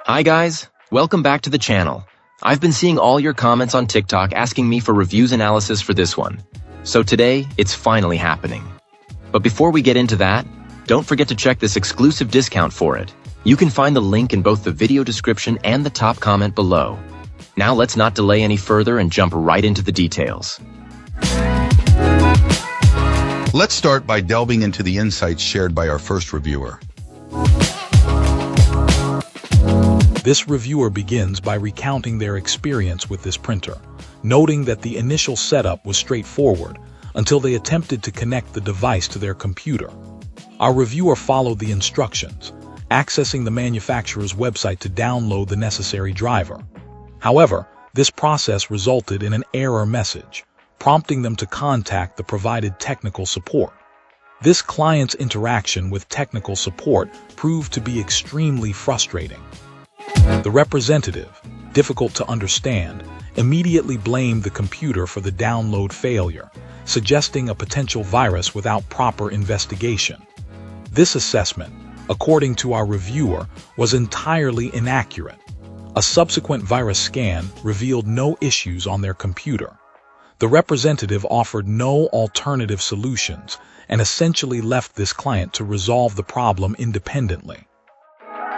Hi guys, welcome back to the channel. I've been seeing all your comments on TikTok asking me for reviews analysis for this one. So today, it's finally happening. But before we get into that, don't forget to check this exclusive discount for it. You can find the link in both the video description and the top comment below. Now let's not delay any further and jump right into the details. Let's start by delving into the insights shared by our first reviewer. This reviewer begins by recounting their experience with this printer, noting that the initial setup was straightforward until they attempted to connect the device to their computer. Our reviewer followed the instructions, accessing the manufacturer's website to download the necessary driver. However, this process resulted in an error message, prompting them to contact the provided technical support. This client's interaction with technical support proved to be extremely frustrating. The representative, difficult to understand, immediately blamed the computer for the download failure, suggesting a potential virus without proper investigation. This assessment, according to our reviewer, was entirely inaccurate. A subsequent virus scan revealed no issues on their computer. The representative offered no alternative solutions and essentially left this client to resolve the problem independently.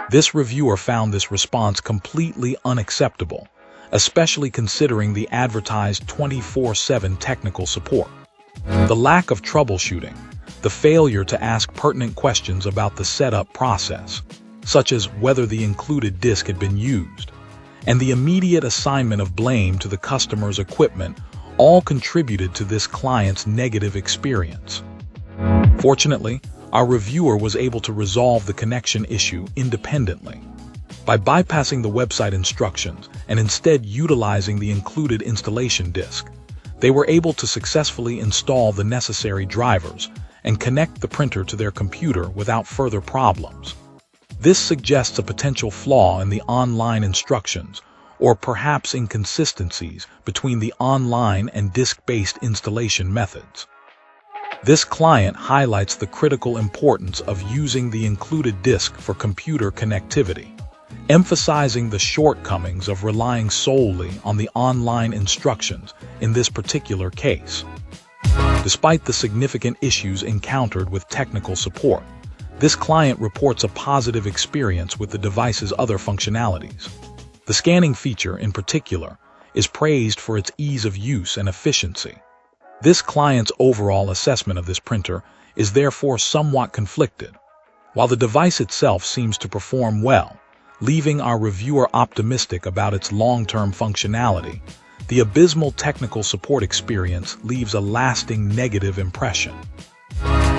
This reviewer found this response completely unacceptable, especially considering the advertised 24/7 technical support. The lack of troubleshooting, the failure to ask pertinent questions about the setup process, such as whether the included disk had been used, and the immediate assignment of blame to the customer's equipment all contributed to this client's negative experience. Fortunately, our reviewer was able to resolve the connection issue independently. By bypassing the website instructions and instead utilizing the included installation disk, they were able to successfully install the necessary drivers and connect the printer to their computer without further problems. This suggests a potential flaw in the online instructions, or perhaps inconsistencies between the online and disk-based installation methods. This client highlights the critical importance of using the included disk for computer connectivity, emphasizing the shortcomings of relying solely on the online instructions in this particular case. Despite the significant issues encountered with technical support, this client reports a positive experience with the device's other functionalities. The scanning feature, in particular, is praised for its ease of use and efficiency. This client's overall assessment of this printer is therefore somewhat conflicted. While the device itself seems to perform well, leaving our reviewer optimistic about its long-term functionality, the abysmal technical support experience leaves a lasting negative impression.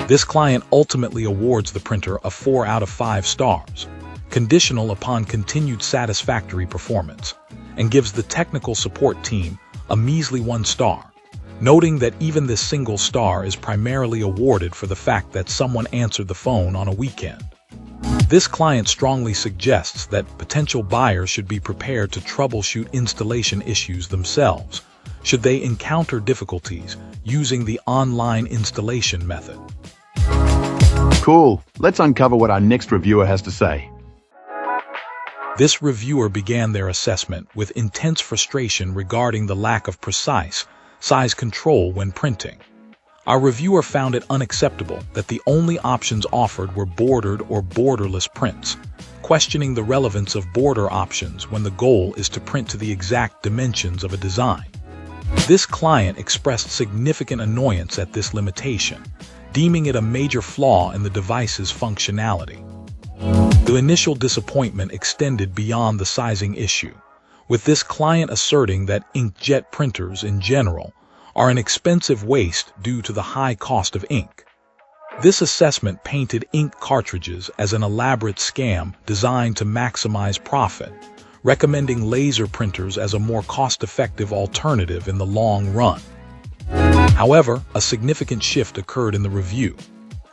This client ultimately awards the printer a 4 out of 5 stars, conditional upon continued satisfactory performance, and gives the technical support team a measly 1 star. Noting that even this single star is primarily awarded for the fact that someone answered the phone on a weekend. This client strongly suggests that potential buyers should be prepared to troubleshoot installation issues themselves, should they encounter difficulties using the online installation method. Cool. Let's uncover what our next reviewer has to say. This reviewer began their assessment with intense frustration regarding the lack of precise size control when printing. Our reviewer found it unacceptable that the only options offered were bordered or borderless prints, questioning the relevance of border options when the goal is to print to the exact dimensions of a design. This client expressed significant annoyance at this limitation, deeming it a major flaw in the device's functionality. The initial disappointment extended beyond the sizing issue, with this client asserting that inkjet printers in general are an expensive waste due to the high cost of ink. This assessment painted ink cartridges as an elaborate scam designed to maximize profit, recommending laser printers as a more cost-effective alternative in the long run. However, a significant shift occurred in the review.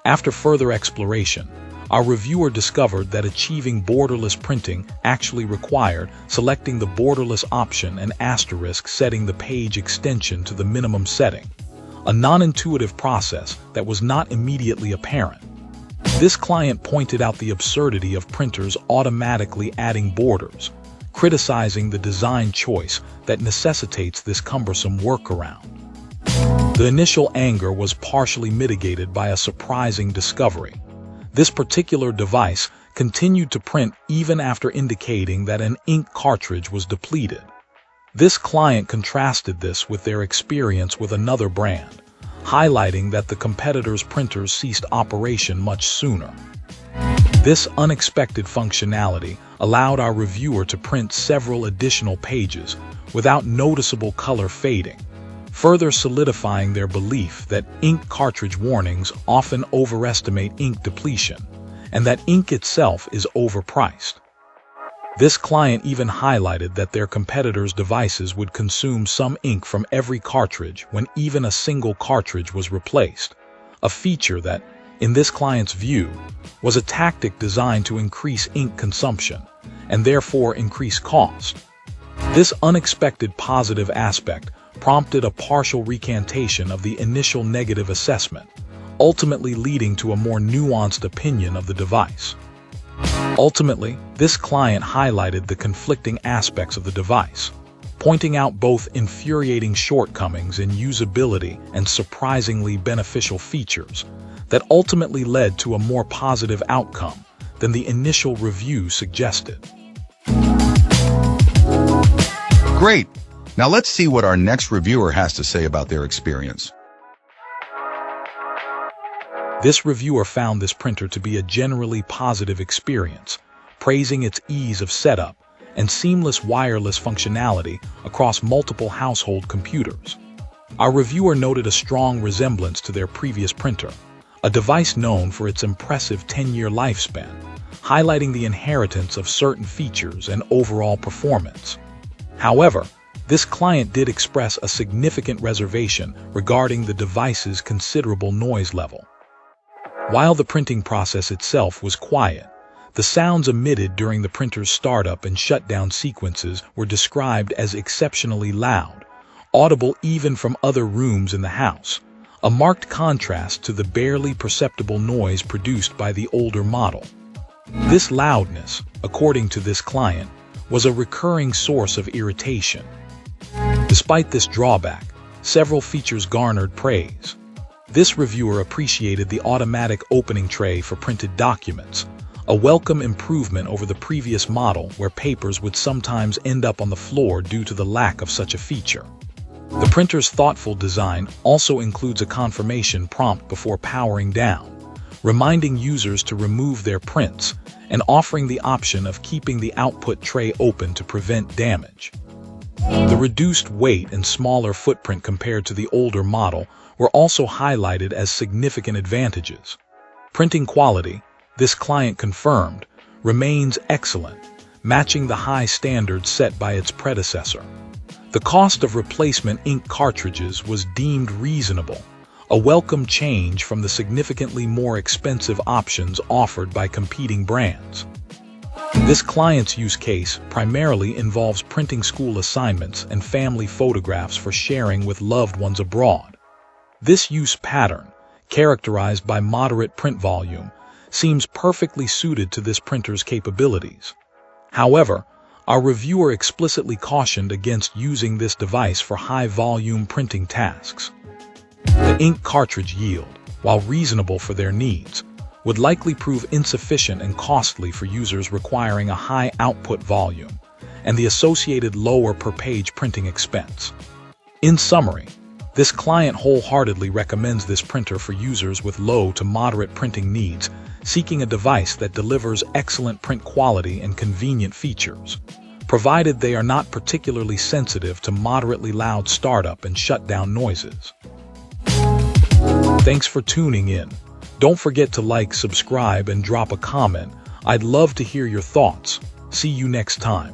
After further exploration, our reviewer discovered that achieving borderless printing actually required selecting the borderless option and asterisk setting the page extension to the minimum setting, a non-intuitive process that was not immediately apparent. This client pointed out the absurdity of printers automatically adding borders, criticizing the design choice that necessitates this cumbersome workaround. The initial anger was partially mitigated by a surprising discovery. This particular device continued to print even after indicating that an ink cartridge was depleted. This client contrasted this with their experience with another brand, highlighting that the competitor's printers ceased operation much sooner. This unexpected functionality allowed our reviewer to print several additional pages without noticeable color fading, further solidifying their belief that ink cartridge warnings often overestimate ink depletion, and that ink itself is overpriced. This client even highlighted that their competitors' devices would consume some ink from every cartridge when even a single cartridge was replaced, a feature that, in this client's view, was a tactic designed to increase ink consumption and therefore increase cost. This unexpected positive aspect prompted a partial recantation of the initial negative assessment, ultimately leading to a more nuanced opinion of the device. Ultimately, this client highlighted the conflicting aspects of the device, pointing out both infuriating shortcomings in usability and surprisingly beneficial features that ultimately led to a more positive outcome than the initial review suggested. Great! Now let's see what our next reviewer has to say about their experience. This reviewer found this printer to be a generally positive experience, praising its ease of setup and seamless wireless functionality across multiple household computers. Our reviewer noted a strong resemblance to their previous printer, a device known for its impressive 10-year lifespan, highlighting the inheritance of certain features and overall performance. However, this client did express a significant reservation regarding the device's considerable noise level. While the printing process itself was quiet, the sounds emitted during the printer's startup and shutdown sequences were described as exceptionally loud, audible even from other rooms in the house, a marked contrast to the barely perceptible noise produced by the older model. This loudness, according to this client, was a recurring source of irritation. Despite this drawback, several features garnered praise. This reviewer appreciated the automatic opening tray for printed documents, a welcome improvement over the previous model where papers would sometimes end up on the floor due to the lack of such a feature. The printer's thoughtful design also includes a confirmation prompt before powering down, reminding users to remove their prints and offering the option of keeping the output tray open to prevent damage. The reduced weight and smaller footprint compared to the older model were also highlighted as significant advantages. Printing quality, this client confirmed, remains excellent, matching the high standards set by its predecessor. The cost of replacement ink cartridges was deemed reasonable, a welcome change from the significantly more expensive options offered by competing brands. This client's use case primarily involves printing school assignments and family photographs for sharing with loved ones abroad. This use pattern, characterized by moderate print volume, seems perfectly suited to this printer's capabilities. However, our reviewer explicitly cautioned against using this device for high-volume printing tasks. The ink cartridge yield, while reasonable for their needs, would likely prove insufficient and costly for users requiring a high output volume and the associated lower per-page printing expense. In summary, this client wholeheartedly recommends this printer for users with low to moderate printing needs, seeking a device that delivers excellent print quality and convenient features, provided they are not particularly sensitive to moderately loud startup and shutdown noises. Thanks for tuning in. Don't forget to like, subscribe, and drop a comment. I'd love to hear your thoughts. See you next time.